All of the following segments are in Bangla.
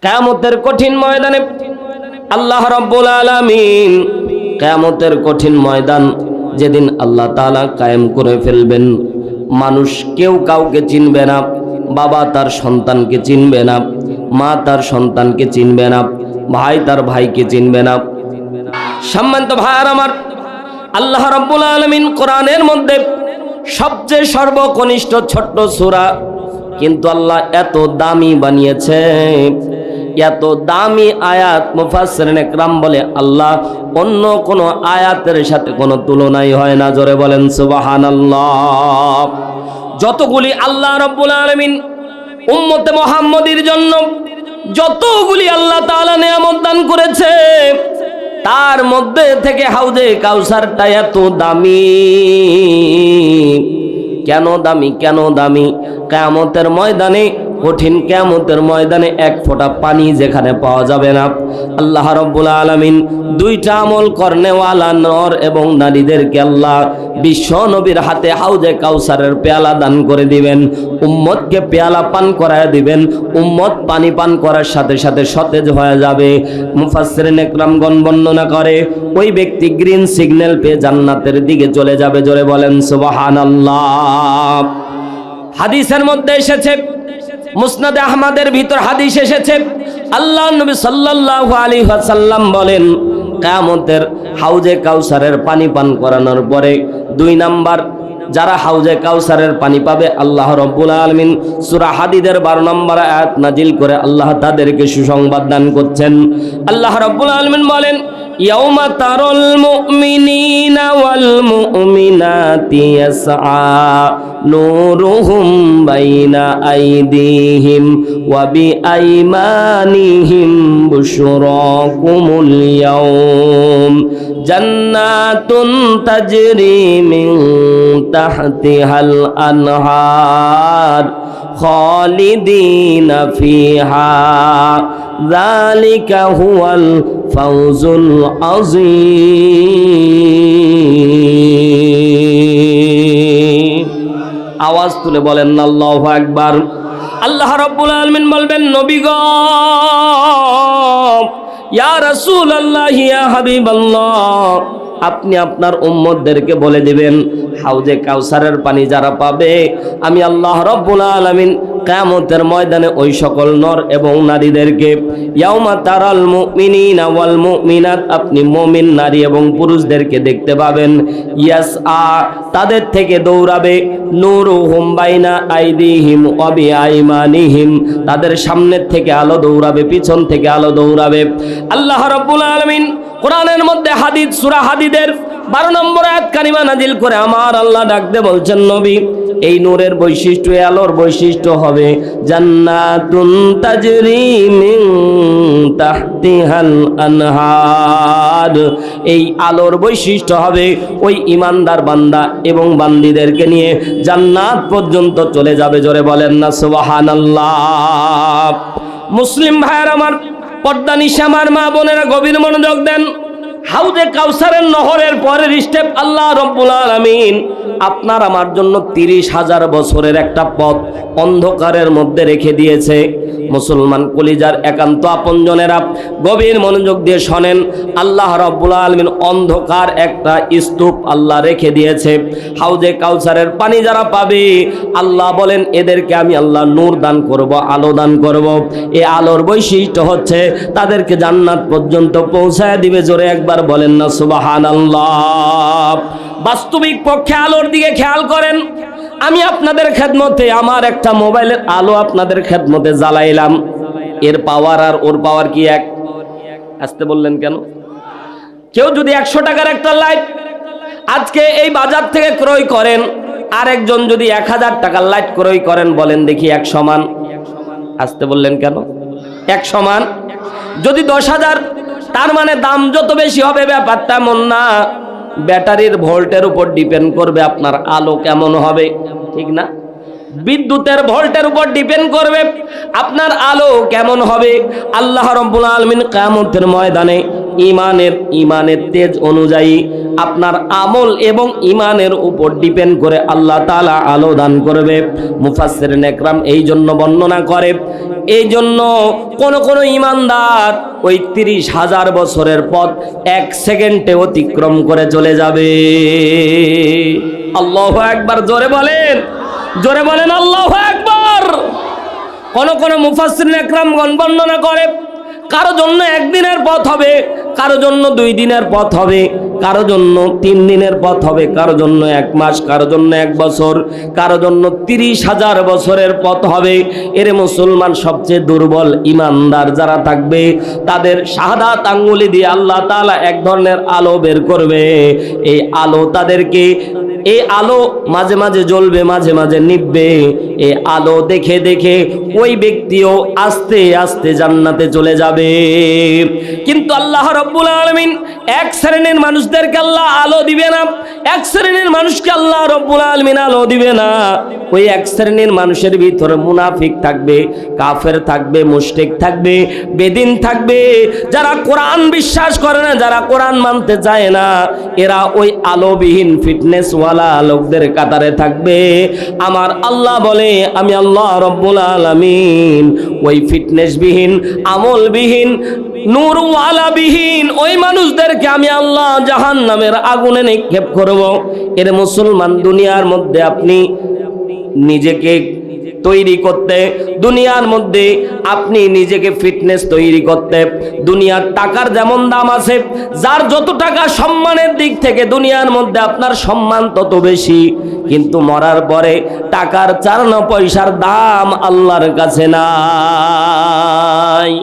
কিয়ামতের কঠিন ময়দানে আল্লাহ রাব্বুল আলামিন, কিয়ামতের কঠিন ময়দান যেদিন আল্লাহ তাআলা কায়েম করে ফেলবেন, মানুষ কেউ কাউকে চিনবে না। বাবা তার সন্তানকে চিনবে না, মা তার সন্তানকে চিনবে না, ভাই তার ভাইকে চিনবে না। সম্মানিত ভাইয়ার আমার, আল্লাহ রাব্বুল আলামিন কোরআনের মধ্যে সবচেয়ে সর্বকনিষ্ঠ ছোট্ট সূরা, কিন্তু আল্লাহ এত দামি বানিয়েছে, এত দামি আয়াত। মুফাসসিরিন ইকরাম বলে আল্লাহ অন্য কোন আয়াতের সাথে কোনো তুলনাই হয় না। জোরে বলেন সুবহানাল্লাহ। যতগুলি আল্লাহ রাব্বুল আলামিন উম্মতে মুহাম্মদীর জন্য যতগুলি আল্লাহ তাআলা নিয়ামত দান করেছে, তার মধ্যে থেকে হাউজে কাউসারটা এত দামি। কেন দামি? কেন দামি? কিয়ামতের ময়দানে, কঠিন কিয়ামতের ময়দানে এক ফোঁটা পানি যেখানে পাওয়া যাবে না, আল্লাহ রাব্বুল আলামিন দুইটা আমল করনেওয়ালা নর এবং নারীদেরকে আল্লাহ বিশ্ব নবীর হাতে হাউজে কাউসারের পেয়ালা দান করে দিবেন। উম্মতকে পেয়ালা পান করায় দিবেন। উম্মত পানি পান করার সাথে সাথে সতেজ হয়ে যাবে। মুফাসসিরিন ইকরামগণ বর্ণনা করে ওই ব্যক্তি গ্রিন সিগন্যাল পেয়ে জান্নাতের দিকে চলে যাবে। জোরে বলেন সুবহানাল্লাহ। হাদিসের মধ্যে এসেছে, মুসনাদে আহমদের ভিতর হাদিস এসেছে, আল্লাহর নবী সাল্লাল্লাহু আলাইহি ওয়াসাল্লাম বলেন, কিয়ামতের হাউজে কাউসারের পানি পান করানোর পরে 2 নাম্বার যারা হাউজে কাউসারের পানি পাবে, আল্লাহ রাব্বুল আলামিন সূরা হাদীদের 12 নম্বর আয়াত নাজিল করে আল্লাহ তাদেরকে সুসংবাদ দান করছেন। আল্লাহ রাব্বুল আলামিন বলেন, ইয়াউমা তারাল মুমিনিনা ওয়াল মুমিনাতি ইয়াসআ নূরুহুম বাইনা আইদিহিম ওয়া বিআইমানিহিম বুশরাকুমুল ইয়াউম জান্নাতুন তাজরি মিন তাহতিহাল আনহার খালিদিনা ফিহা যালিকা হুয়াল ফাউজুল আযীম। আওয়াজ তুলে বলেন আল্লাহু আকবার। আল্লাহ রাব্বুল আলামিন বলবেন, নবী গো, ইয়া রাসূলুল্লাহ, ইয়া হাবিবাল্লাহ, আপনি আপনার উম্মতদেরকে বলে দিবেন হাউজে কাউসারের পানি যারা পাবে, আমি আল্লাহ রাব্বুল আলামিন কিয়ামতের ময়দানে ওই সকল নর এবং নারীদেরকে, ইয়াউমা তারাল মুমিনিনা ওয়াল মুমিনাত, আপনি মুমিন নারী এবং পুরুষদেরকে দেখতে পাবেন, ইয়াসআ, তাদের থেকে দৌড়াবে, নূরুহুম বাইনা আইদিহিম ওয়া বিআইমানিহিম, তাদের সামনের থেকে আলো দৌড়াবে, পিছন থেকে আলো দৌড়াবে। আল্লাহ রাব্বুল আলামিন কোরআনের মধ্যে হাদিস, সূরা হাদীদের 12 নম্বর আয়াত কারিমা নাজিল করে আমার আল্লাহ ডাকতে বলছেন, নবী, এই নূরের বৈশিষ্ট্য, এই আলোর বৈশিষ্ট্য হবে জান্নাতুন তাজরি মিন তাহতিহাল আনহার। এই আলোর বৈশিষ্ট্য হবে ওই ইমানদার বান্দা এবং বান্দীদেরকে নিয়ে জান্নাত পর্যন্ত চলে যাবে। জোরে বলেন না সুবহানাল্লাহ। মুসলিম ভাইয়ের আমার, পর্দানিশা আমার মা বোনেরা গভীর মনোযোগ দেন। হাউজে কাউসারের নহরের পরের স্টেপ আল্লাহ রাব্বুল আলামিন আপনার আমার জন্য 30,000 বছরের একটা পথ অন্ধকারের মধ্যে রেখে দিয়েছে। মুসলমান কলিজার একান্ত আপনজনেরা গভীর মনোযোগ দিয়ে শোনেন, আল্লাহ রাব্বুল আলামিন অন্ধকার একটা স্তূপ আল্লাহ রেখে দিয়েছে। হাউজে কাউসারের পানি যারা পাবে, আল্লাহ বলেন এদেরকে আমি আল্লাহ নূর দান করব, আলো দান করব। এই আলোর বৈশিষ্ট্য হচ্ছে তাদেরকে জান্নাত পর্যন্ত পৌঁছায় দিবে। জোরে একবার বলেন না সুবহানাল্লাহ। বাস্তবিক পক্ষে আলোর দিকে খেয়াল করেন। আমি আপনাদের খেদমতে আমার একটা মোবাইলের আলো আপনাদের খেদমতে জ্বালাইলাম, এর পাওয়ার আর ওর পাওয়ার কি এক? আসতে বললেন কেন? কেউ যদি 100 টাকার একটা লাইট আজকে এই বাজার থেকে ক্রয় করেন, আর একজন যদি 1000 টাকার লাইট ক্রয় করেন, বলেন দেখি এক সমান? আসতে বললেন কেন? এক সমান? যদি 10,000, তার মানে দাম যত বেশি হবে ব্যাপারটা এমন না, ব্যাটারির ভোল্টের উপর ডিপেন্ড করবে আপনার আলো কেমন হবে, ঠিক না? বিদ্যুতের ভোল্টের উপর ডিপেন্ড করবে আপনার আলো কেমন হবে। আল্লাহ রাব্বুল আলামিন কিয়ামতের ময়দানে ইমানের তেজ অনুযায়ী আপনার আমল এবং ইমানের উপর ডিপেন্ড করে আল্লাহ তাআলা আলো দান করবে। মুফাসসিরিন একরাম এই জন্য বর্ণনা করে, এই জন্য কোন ইমানদার ওই 30,000 বছরের পথ 1 সেকেন্ডে অতিক্রম করে চলে যাবে। আল্লাহু আকবার, জোরে বলেন আল্লাহু আকবার। কোন মুফাসসিরিন একরামগণ বর্ণনা করে কারো জন্য 1 দিনের পথ হবে, কারো জন্য 2 দিনের পথ হবে, কারো জন্য 3 দিনের পথ হবে, কারো জন্য 1 মাস, কারো জন্য 1 বছর, কারো জন্য 30,000 বছরের পথ হবে। এরে মুসলমান, সবচেয়ে দুর্বল ইমানদার যারা থাকবে তাদের শাহাদাত আঙ্গুলি দিয়ে আল্লাহ তাআলা এক ধরনের আলো বের করবে। এই আলো তাদেরকে, এই আলো মাঝে মাঝে জ্বলবে, মাঝে মাঝে নিভবে। এই আলো দেখে দেখে ওই ব্যক্তিও আস্তে আস্তে জান্নাতে চলে যাবে। কিন্তু আল্লাহ রাব্বুল আলামিন এক শ্রেণীর মানুষদেরকে আল্লাহ আলো দিবে না, এক শ্রেণীর মানুষকে আল্লাহ রাব্বুল আলামিন আলো দিবে না। ওই এক শ্রেণীর মানুষের ভিতরে মুনাফিক থাকবে, কাফের থাকবে, মুশরিক থাকবে, বেদিন থাকবে, যারা কোরআন বিশ্বাস করে না, যারা কোরআন মানতে চায় না, এরা ওই আলোবিহীন ফিটনেস ওয়ালা লোকদের কাতারে থাকবে। আমার আল্লাহ বলে, আমি আল্লাহ রাব্বুল আলামিন ওই ফিটনেসবিহীন, আমলবিহীন, নূরওয়ালাবিহীন ওই মানুষদেরকে আমি আল্লাহ জাহান্নামের আগুনে নিক্ষেপ করব। এর মুসলমান, দুনিয়ার মধ্যে আপনি নিজেকে তৈরি করতে, দুনিয়ার মধ্যে আপনি নিজেকে ফিটনেস তৈরি করতে, দুনিয়ার টাকার যেমন দাম আছে, যার যত টাকা সম্মানের দিক থেকে দুনিয়ার মধ্যে আপনার সম্মান তত বেশি, কিন্তু মরার পরে টাকার 4 পয়সার দাম আল্লাহর কাছে নাই।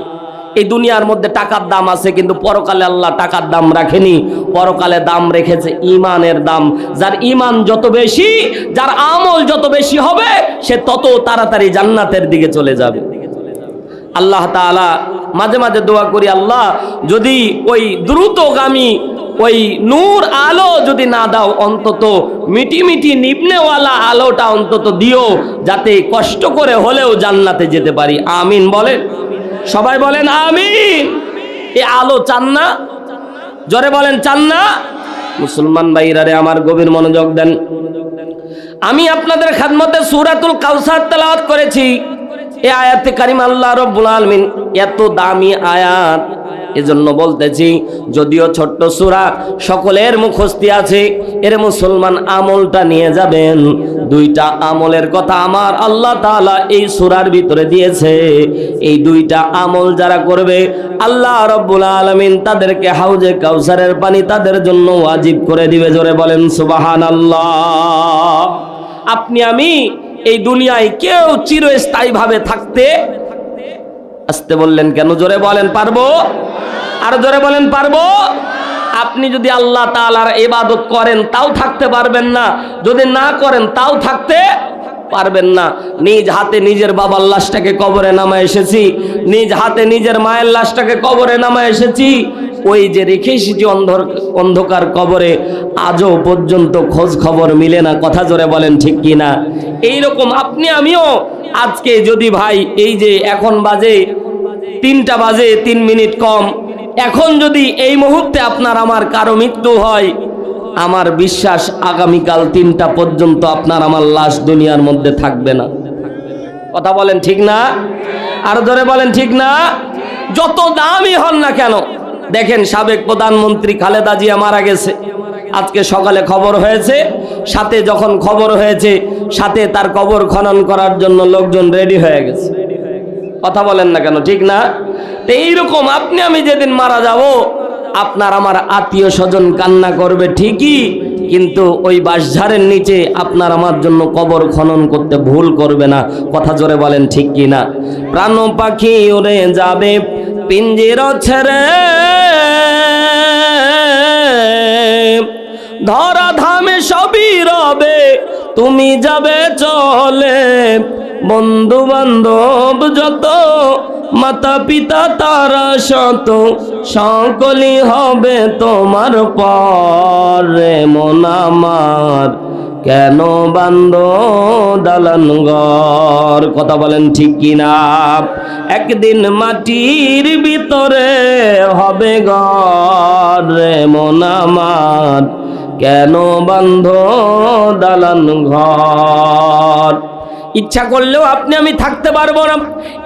এই দুনিয়ার মধ্যে টাকার দাম আছে, কিন্তু পরকালে আল্লাহ টাকার দাম রাখেনি, পরকালে দাম রেখেছে ইমানের দাম। যার ইমান যত বেশি, যার আমল যত বেশি হবে, সে তত তাড়াতাড়ি জান্নাতের দিকে চলে যাবে। আল্লাহ তাআলা মাঝে মাঝে দোয়া করি, আল্লাহ যদি ওই দ্রুতগামী ওই নূর আলো যদি না দাও, অন্তত মিটি মিটি নিবনেওয়ালা আলোটা অন্তত দিও, যাতে কষ্ট করে হলেও জান্নাতে যেতে পারি। আমিন বলেন, সবাই বলেন আমিন। এই আলো চান না? জোরে বলেন, চান না? মুসলমান ভাইরারে আমার, গভীর মনোযোগ দেন। আমি আপনাদের খেদমতে সূরাতুল কাউসার তেলাওয়াত করেছি। এই আয়াতে কারিমা আল্লাহ রাব্বুল আলামিন এত দামি আয়াত, এজন্য বলতেছি, যদিও ছোট্ট সূরা, সকলের মুখস্থি আছে। এর মুসলমান, আমলটা নিয়ে যাবেন। 2টা আমলের কথা আমার আল্লাহ তাআলা এই সূরার ভিতরে দিয়েছে। এই 2টা আমল যারা করবে, আল্লাহ রাব্বুল আলামিন তাদেরকে হাউজে কাউসারের পানি তাদের জন্য ওয়াজিব করে দিবে। জোরে বলেন সুবহানাল্লাহ। আপনি আমি এই দুনিয়ায় কেউ চিরস্থায়ীভাবে থাকতে, আসতে বললেন কেন? জোরে বলেন, পারবো? আর জোরে বলেন, পারবো? আপনি যদি আল্লাহ তাআলার ইবাদত করেন তাও থাকতে পারবেন না, যদি না করেন তাও থাকতে পারবেন না। নিজ হাতে নিজের বাবার লাশটাকে কবরে নামায় এসেছি, নিজ হাতে নিজের মায়ের লাশটাকে কবরে নামায় এসেছি। ওই যে রেখে এসেছি অন্ধকার কবরে, আজও পর্যন্ত খোঁজ খবর মিলে না। কথা জোরে বলেন, ঠিক কি না? এইরকম আপনি আমিও আজকে যদি ভাই, এই যে এখন বাজে 3টা বাজে 3 মিনিট কম, এখন যদি এই মুহূর্তে আপনার আমার কারো মৃত্যু হয়, আমার বিশ্বাস আগামীকাল 3টা পর্যন্ত আপনার আমার লাশ দুনিয়ার মধ্যে থাকবে না। কথা বলেন, ঠিক না? আর ধরে বলেন, ঠিক না? যত দামি হন না কেন, দেখেন সাবেক প্রধানমন্ত্রী খালেদা জিয়া মারা গেছে, আজকে সকালে খবর হয়েছে, সাথে যখন খবর হয়েছে, সাথে তার কবর খনন করার জন্য লোকজন রেডি হয়ে গেছে। কথা বলেন না কেন, ঠিক না? তো এইরকম আপনি আমি যেদিন মারা যাব, আপনার আমার আত্মীয় স্বজন কান্না করবে ঠিকই, কিন্তু ওই বাঁশঝাড়ের নিচে আপনার আমার জন্য কবর খনন করতে ভুল করবে না। কথা জোরে বলেন, ঠিক কি না? প্রাণ পাখি উড়ে যাবে পিঞ্জিরা ছেড়ে, ধরা ধামে সবই রবে, তুমি যাবে চলে। বন্ধু বান্ধব যত, মাতা পিতা তারা শত, সকলই হবে তোমার পরে। মন আমার কেন বান্ধো দালান ঘর? কথা বলেন ঠিক কিনা? একদিন মাটির ভিতরে হবে ঘর রে মন আমার, কেন বান্ধো দালান ঘর? ইচ্ছা করলেও আপনি আমি থাকতে পারবো না।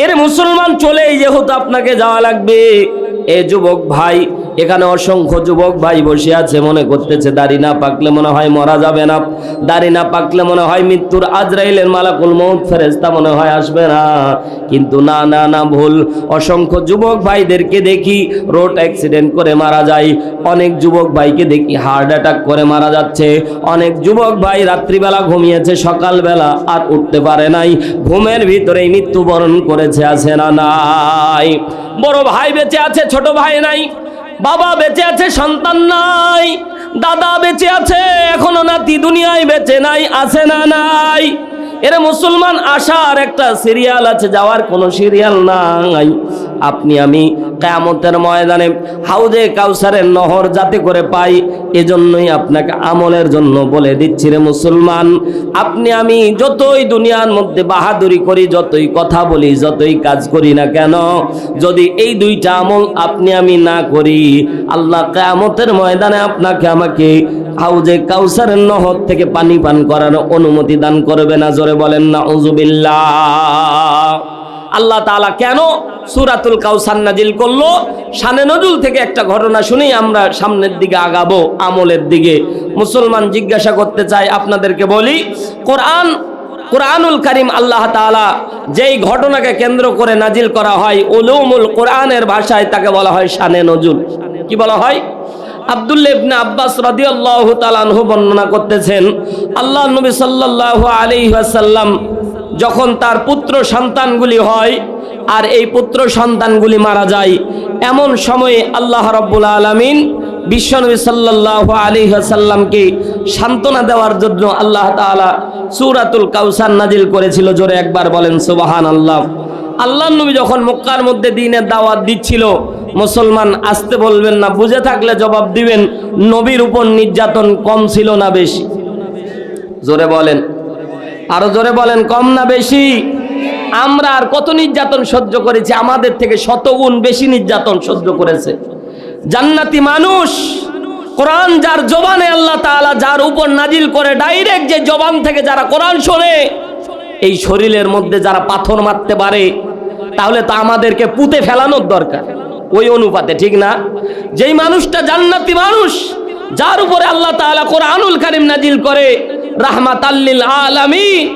এর মুসলমান চলেই যেহেতু আপনাকে যাওয়া লাগবে। এ যুবক ভাই, এখানে অসংখ্য যুবক ভাই বসে আছে, মনে করতেছে দাড়ি না পাকলে মনে হয় মরা যাবে না, দাড়ি না পাকলে মনে হয় মৃত্যুর আজরাইলের মালাকুল মউত ফেরেশতা মনে হয় আসবে না। কিন্তু না না না, ভুল। অসংখ্য যুবক ভাইদেরকে দেখি রোড অ্যাক্সিডেন্ট করে মারা যায়, অনেক যুবক ভাইকে দেখি হার্ট অ্যাটাক করে মারা যাচ্ছে, অনেক যুবক ভাই রাত্রিবেলা ঘুমিয়েছে, সকালবেলা আর উঠতে পারে নাই, ঘুমের ভিতরেই মৃত্যুবরণ করেছে। আছে না নাই? বড় ভাই বেঁচে আছে, ছোট ভাই নাই, বাবা বেঁচে আছে, সন্তান নাই, দাদা বেঁচে আছে, এখনো নাতি দুনিয়ায় বেঁচে নাই। আছে না নাই? এর মুসলমান আসার একটা সিরিয়াল আছে, যাওয়ার কোনো সিরিয়াল নাই। আপনি আমি কিয়ামতের ময়দানে হাউজে কাউসারের নহর যাতে করে পাই, এজন্যই আপনাকে আমলের জন্য বলে দিচ্ছি রে মুসলমান। আপনি আমি যতই দুনিয়ার মধ্যে বাহাদুরি করি, যতই কথা বলি, যতই কাজ করি না কেন, যদি এই দুইটা আমল আপনি আমি না করি, আল্লাহ কিয়ামতের ময়দানে আপনাকে আমাকে হাউজে কাউসারের নহর থেকে পানি পান করার অনুমতি দান করবে না। জোরে বলেন নাউযুবিল্লাহ। আল্লাহ তাআলা কেন সূরাতুল কাউসার নাজিল করলো? শানে নজুল থেকে একটা ঘটনা শুনেই আমরা সামনের দিকে আগাবো, আমলের দিকে। মুসলমান জিজ্ঞাসা করতে চাই আপনাদেরকে, বলি, কোরআনুল কারীম আল্লাহ তাআলা যেই ঘটনাকে কেন্দ্র করে নাজিল করা হয়, উলুমুল কোরআনের ভাষায় তাকে বলা হয় শানে নজুল। কি বলা হয়? আব্দুল্লাহ ইবনে আব্বাস রাদিয়াল্লাহু তাআলা আনহু বর্ণনা করতেছেন, আল্লাহর নবী সাল্লাল্লাহু আলাইহি ওয়াসাল্লাম যখন তার পুত্র সন্তানগুলি হয় আর এই পুত্র সন্তানগুলি মারা যায়, এমন সময়ে আল্লাহ রাব্বুল আলামিন বিশ্বনবী সাল্লাল্লাহু আলাইহি ওয়াসাল্লামকে সান্ত্বনা দেওয়ার জন্য আল্লাহ তাআলা সূরাতুল কাউসার নাজিল করেছিল। জোরে একবার বলেন সুবহানাল্লাহ। আল্লাহর নবী যখন মক্কার মধ্যে দ্বীনের দাওয়াত দিচ্ছিল, মুসলমান আসতে বলবেন না, বুঝে থাকলে জবাব দিবেন, নবীর উপর নির্যাতন কম ছিল না বেশি? জোরে বলেন, আরো জোরে বলেন, কম না বেশি? আমরা আর কত নির্যাতন সহ্য করেছি? আমাদের থেকে শতগুণ বেশি নির্যাতন সহ্য করেছে জান্নাতি মানুষ। কোরআন যার জবানে আল্লাহ তাআলা যার উপর নাজিল করে, ডাইরেক্ট যে জবান থেকে যারা কোরআন শোনে, এই শরীরের মধ্যে যারা পাথর মারতে পারে, তাহলে তো আমাদেরকে পুঁতে ফেলানোর দরকার ওই অনুপাতে, ঠিক না? যেই মানুষটা জান্নাতি মানুষ, যার উপরে আল্লাহ তাআলা কোরআনুল কারীম নাজিল করে রাহমাতাল লিল আলামিন,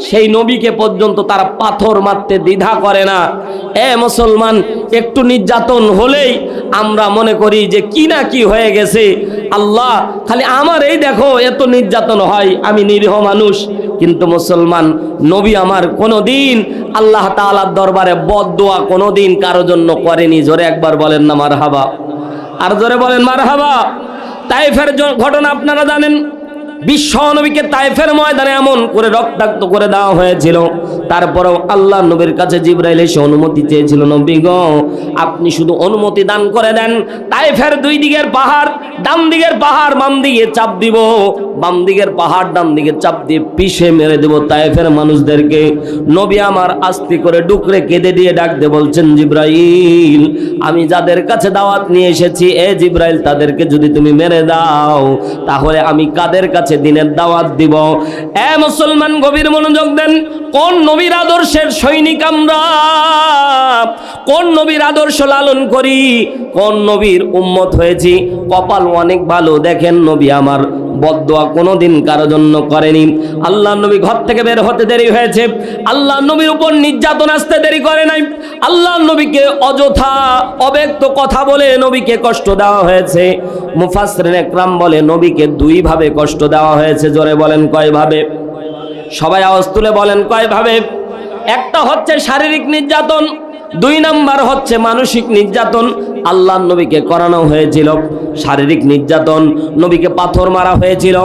সেই নবীকে পর্যন্ত তারা পাথর মারতে দ্বিধা করে না। এ মুসলমান, একটু নির্যাতন হলেই আমরা মনে করি যে কি না কি হয়ে গেছে, আল্লাহ খালি আমার এই দেখো এত নির্যাতন হয়, আমি নিরীহ মানুষ। কিন্তু মুসলমান, নবী আমার কোনোদিন আল্লাহ তাআলার দরবারে বদদোয়া কোনোদিন কারো জন্য করেনি। জোরে একবার বলেন না মারহাবা, আর জোরে বলেন মারহাবা। তায়েফের ঘটনা আপনারা জানেন, বিশ্ব নবীকে তায়েফের ময়দানে এমন করে রক্তাক্ত করে দেওয়া হয়েছিল, তারপরেও আল্লাহ নবীর কাছে জিবরাইল এসে অনুমতি চেয়েছিল, নবী গো আপনি শুধু অনুমতি দান করে দেন, তায়েফের দুই দিকের পাহাড়, ডান দিকের পাহাড় বাম দিকে চাপ দিব, বাম দিকের পাহাড় ডান দিকে চাপ দিয়ে পিষে মেরে দেব তায়েফের মানুষদেরকে। নবী আমার আস্তে করে ডুকরে কেঁদে দিয়ে ডাকতে বলছেন, জিবরাইল আমি যাদের কাছে দাওয়াত নিয়ে এসেছি, এ জিবরাইল তাদেরকে যদি তুমি মেরে দাও, তাহলে আমি কাদের কাছে দিনের দাওয়াত দিব? এ মুসলমান, গভীর মনোযোগ দেন। কোন নবীর আদর্শের সৈনিক আমরা? কোন নবীর আদর্শ লালন করি? কোন নবীর উম্মত হয়েছি? কপাল অনেক ভালো, দেখেন নবী আমার বদদোয়া কোনোদিন কারো জন্য করেনি। আল্লাহ নবী ঘর থেকে বের হতে দেরি হয়েছে, আল্লাহ নবীর উপর নির্যাতন আসতে দেরি করে নাই। আল্লাহ নবীকে অযথা অব্যক্ত কথা বলে নবীকে কষ্ট দেওয়া হয়েছে। মুফাসসিরিন একরাম বলে নবীকে দুই ভাবে কষ্ট দেওয়া হয়েছে। জোরে বলেন কয়ভাবে? সবাই আওয়াজ তুলে বলেন কয়ভাবে? একটা হচ্ছে শারীরিক নির্যাতন, দুই নাম্বার হচ্ছে মানসিক নির্যাতন। আল্লাহর নবীকে করানো হয়েছিল। শারীরিক নির্যাতন, নবীকে পাথর মারা হয়েছিল,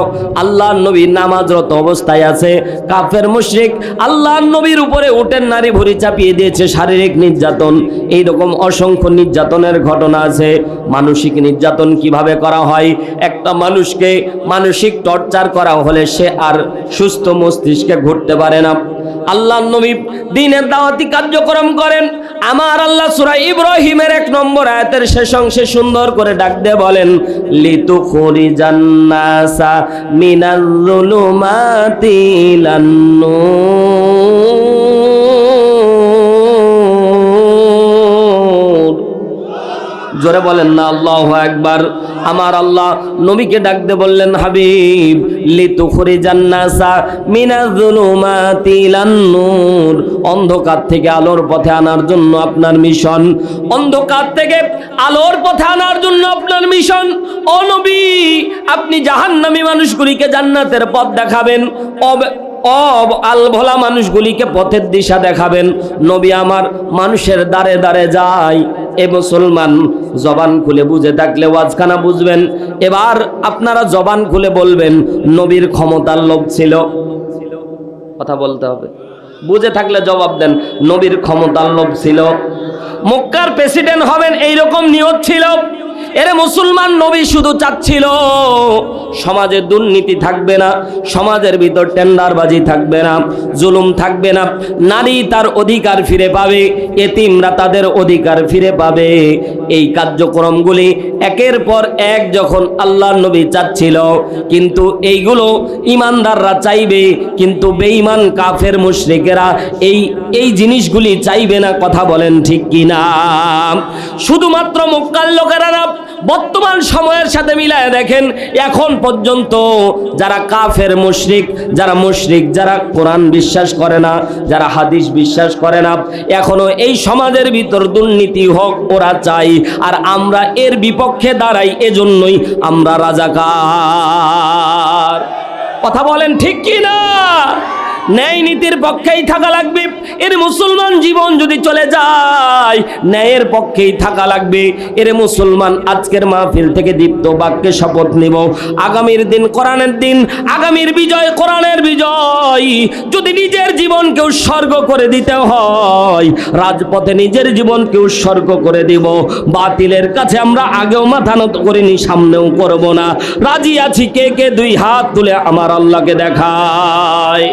আল্লাহর নবী নামাজরত অবস্থায় আছে, কাফের মুশরিক আল্লাহর নবীর উপরে উটের নারী ভুঁড়ি চাপিয়ে দিয়েছে, শারীরিক নির্যাতন। এইরকম অসংখ্য নির্যাতনের ঘটনা আছে। মানসিক নির্যাতন কিভাবে করা হয়? একটা মানুষকে মানসিক টর্চার করা হলে সে আর সুস্থ মস্তিষ্কে ঘুরতে পারে না। আল্লাহর নবী দ্বীনের দাওয়াতি কার্যক্রম করেন। আমার আল্লাহ সূরা ইব্রাহিমের 1 নম্বর আয়াতের শেষ অংশে সুন্দর করে ডাক দিয়ে বলেন, লিতুখরিজান নাসা মিনাল যুলুমাতি ইলান নূর। জোরে বলেন না আল্লাহু আকবার। আমার আল্লাহ নবীকে ডাক দিয়ে বললেন, হাবিব লিতুখরিজান নাসা মিনাজ যুলুমাতি ইলান নূর, অন্ধকার থেকে আলোর পথে আনার জন্য আপনার মিশন, অন্ধকার থেকে আলোর পথে আনার জন্য আপনার মিশন। ও নবী, আপনি জাহান্নামী মানুষগুলিকে জান্নাতের পথ দেখাবেন, আল ভোলা মানুষগুলিকে পথের দিশা দেখাবেন। নবী আমার মানুষের দ্বারে দ্বারে যায়। এ মুসলমান, জবান খুলে বুঝে থাকলে ওয়াজখানা বুঝবেন। এবার আপনারা জবান খুলে বলবেন, নবীর ক্ষমতার লোভ ছিল। কথা বলতে হবে, বুঝে থাকলে জবাব দেন। নবীর ক্ষমতার লোভ ছিল। মক্কার প্রেসিডেন্ট হবেন এইরকম নিয়ত ছিল। এর মুসলমান, নবী শুধু চাচ্ছিল সমাজে দুর্নীতি থাকবে না, সমাজের ভিতর টেন্ডারবাজি থাকবে না, জুলুম থাকবে না, নারী তার অধিকার ফিরে পাবে, এতিমরা তাদের অধিকার ফিরে পাবে। এই কার্যক্রমগুলি একের পর এক যখন আল্লাহর নবী চাচ্ছিল, কিন্তু এইগুলো ইমানদাররা চাইবে, কিন্তু বেঈমান কাফের মুশরিকেরা এই জিনিসগুলি চাইবে না। কথা বলেন ঠিক কিনা? শুধুমাত্র মক্কার লোকেরা না, বর্তমান সময়ের সাথে মিলায় দেখেন, এখন পর্যন্ত যারা কাফের মুশরিক, যারা কোরআন বিশ্বাস করে না, যারা হাদিস বিশ্বাস করে না, এখনো এই সমাজের ভিতর দুর্নীতি হোক ওরা চাই, আর আমরা এর বিপক্ষে দাঁড়াই। এজন্যই আমরা রাজাকার। কথা বলেন ঠিক কি না? ন্যায় নীতির পক্ষেই থাকা লাগবে। এর মুসলমান জীবন যদি চলে যায়, ন্যায়ের পক্ষেই থাকা লাগবে। এর মুসলমান, আজকের মাহফিল থেকে দীপ্ত বাক্যে শপথ নিব, আগামীর দিন কোরআনের দিন, আগামীর বিজয় কোরআনের বিজয়। যদি নিজের জীবনকে উৎসর্গ করে দিতে হয়, রাজপথে নিজের জীবনকে উৎসর্গ করে দিব। বাতিলের কাছে আমরা আগেও মাথা নত করিনি, সামনেও করব না। রাজি আছি কে কে? 2 হাত তুলে আমার আল্লাহকে দেখায়।